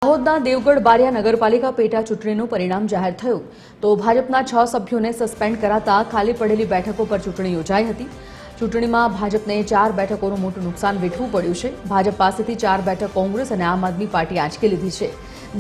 દાહોદના દેવગઢ બારિયા નગરપાલિકા પેટા ચૂંટણીનું પરિણામ જાહેર થયું તો ભાજપના 6 સભ્યોને સસ્પેન્ડ કરાતા ખાલી પડેલી બેઠકો પર ચૂંટણી યોજાઈ હતી। ચૂંટણીમાં ભાજપને 4 બેઠકોનું મોટું નુકસાન વેઠવું પડ્યું છે। ભાજપ પાસેથી 4 બેઠક કોંગ્રેસ અને આમ આદમી પાર્ટી આંચકી લીધી છે।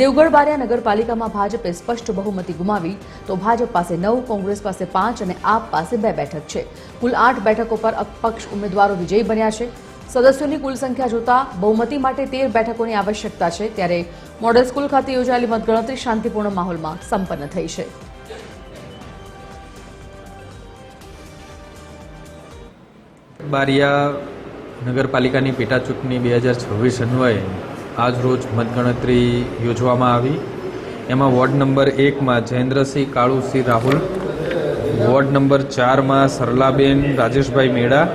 દેવગઢ બારિયા નગરપાલિકામાં ભાજપે સ્પષ્ટ બહુમતી ગુમાવી તો ભાજપ પાસે 9, કોંગ્રેસ પાસે 5 અને આપ પાસે 2 બેઠક છે। કુલ 8 બેઠકો પર અપક્ષ ઉમેદવારો વિજયી બન્યા છે। સદસ્યોની કુલ સંખ્યા જોતા બહુમતી માટે 13 બેઠકોની આવશ્યકતા છે। ત્યારે મોડેલ સ્કૂલ ખાતે યોજાયેલી મતગણતરી શાંતિપૂર્ણ માહોલમાં સંપન્ન થઈ છે। બારિયા નગરપાલિકાની પેટા ચૂંટણી 2026 અન્વયે આજ રોજ મતગણતરી યોજવામાં આવી। એમાં વોર્ડ નંબર 1માં જયેન્દ્રસિંહ કાળુસિંહ રાહુલ, વોર્ડ નંબર 4માં સરલાબેન રાજેશભાઈ મેડા,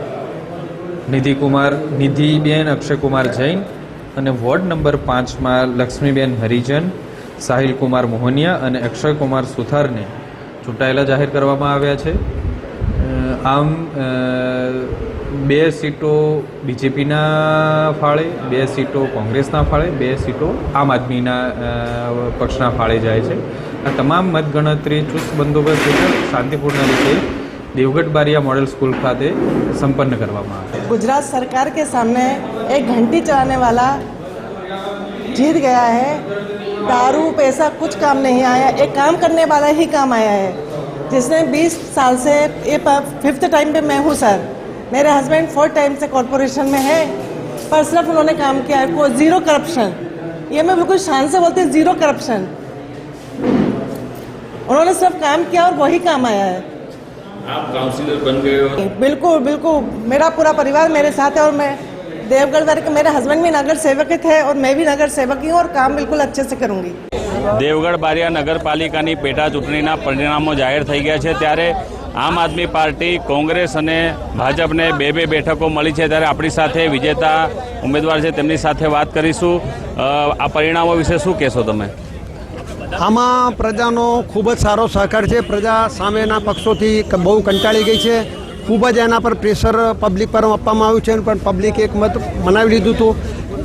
નિધિબેન અક્ષયકુમાર જૈન અને વોર્ડ નંબર 5માં લક્ષ્મીબેન હરિજન, સાહિલકુમાર મોહનિયા અને અક્ષયકુમાર સુથારને ચૂંટાયેલા જાહેર કરવામાં આવ્યા છે। આમ 2 સીટો બીજેપીના ફાળે, 2 સીટો કોંગ્રેસના ફાળે, 2 સીટો આમ આદમીના પક્ષના ફાળે જાય છે। આ તમામ મતગણતરી ચુસ્ત બંદોબસ્ત હેઠળ શાંતિપૂર્ણ રીતે देवगढ़ बारिया मॉडल स्कूल खाते संपन्न करवामा आया। गुजरात सरकार के सामने एक घंटी चलाने वाला जीत गया है। दारू पैसा कुछ काम नहीं आया, एक काम करने वाला ही काम आया है, जिसने 20 साल से ये 5th टाइम पे मैं हूँ सर। मेरे हस्बैंड 4th टाइम से कॉरपोरेशन में है, पर सिर्फ उन्होंने काम किया है, कोई ज़ीरो करप्शन। ये मैं बिल्कुल शान से बोलती हूँ, ज़ीरो करप्शन। उन्होंने सिर्फ काम किया और वही काम आया है। आप काउंसिलर बन गए हो? बिल्कुल बिल्कुल, मेरा पूरा परिवार मेरे साथ है और मैं देवगढ़ बारिया के, मेरे हस्बैंड भी नगर सेवक थे और मैं भी नगर सेवक ही हूँ और काम बिल्कुल अच्छे से करूँगी। દેવગઢ બારિયા નગરપાલિકાની પેટા ચૂંટણીના પરિણામો જાહેર થઈ ગયા છે। ત્યારે આમ આદમી પાર્ટી, કોંગ્રેસ અને ભાજપને 2 બેઠકો મળી છે। ત્યારે આપણી સાથે વિજેતા ઉમેદવાર છે, તેમની સાથે વાત કરીશું। આ પરિણામો વિશે શું કહેશો તમે? આમાં પ્રજાનો ખૂબ જ સારો સહકાર છે। પ્રજા સામેના પક્ષોથી બહુ કંટાળી ગઈ છે। ખૂબ જ એના પર પ્રેશર પબ્લિક પર આપવામાં આવ્યું છે, પણ પબ્લિકે એક મત બનાવી લીધું હતું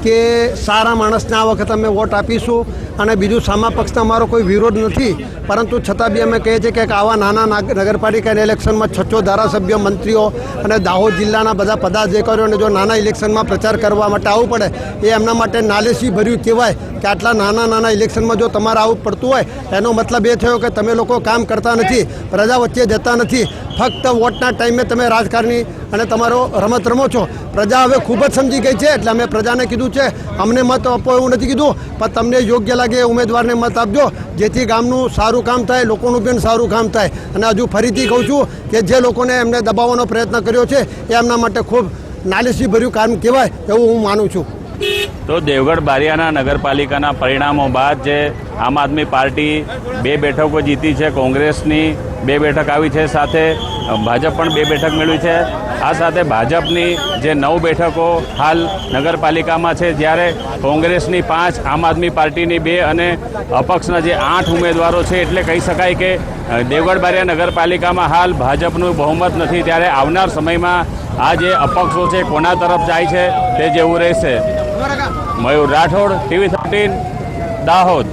કે સારા માણસને આ વખતે અમે વોટ આપીશું। અને બીજું સામા પક્ષના અમારો કોઈ વિરોધ નથી, પરંતુ છતાં બી અમે કહીએ છીએ કે આવા નાના નગરપાલિકાના ઇલેક્શનમાં 6 ધારાસભ્ય, મંત્રીઓ અને દાહોદ જિલ્લાના બધા પદાધિકારીઓને જો નાના ઇલેક્શનમાં પ્રચાર કરવા માટે આવવું પડે એ એમના માટે નાલેસી ભર્યું કહેવાય કે આટલા નાના ઇલેક્શનમાં જો તમારે આવવું પડતું હોય એનો મતલબ એ થયો કે તમે લોકો કામ કરતા નથી, પ્રજા વચ્ચે જતા નથી, ફક્ત વોટના ટાઈમે તમે રાજકારણી અને તમારો રમત રમો છો। પ્રજા હવે ખૂબ જ સમજી ગઈ છે, એટલે અમે પ્રજાને કીધું છે અમને મત આપો એવું નથી કીધું, પણ તમને યોગ્ય લાગે ઉમેદવારને મત આપજો, જેથી ગામનું સારું કામ થાય, લોકોનું પણ સારું કામ થાય। અને હજુ ફરીથી કહું છું કે જે લોકોને એમને દબાવવાનો પ્રયત્ન કર્યો છે એ એમના માટે ખૂબ નાલેસી ભર્યું કામ કહેવાય એવું હું માનું છું। તો દેવગઢ બારિયાના નગરપાલિકાના પરિણામો બાદ જે આમ આદમી પાર્ટી 2 બેઠકો જીતી છે, કોંગ્રેસની 2 બેઠક આવી છે, સાથે ભાજપ પણ 2 બેઠક મેળવી છે। આ સાથે ભાજપની જે 9 બેઠકો હાલ નગરપાલિકામાં છે, જ્યારે કોંગ્રેસની 5, આમ આદમી પાર્ટીની 2 અને અપક્ષના જે 8 ઉમેદવારો છે, એટલે કહી શકાય કે દેવગઢ બારિયા નગરપાલિકામાં હાલ ભાજપનું બહુમત નથી। ત્યારે આવનાર સમયમાં આ જે અપક્ષો છે કોના તરફ જાય છે તે જેવું રહેશે। મયુર રાઠોડ, TV 13, દાહોદ।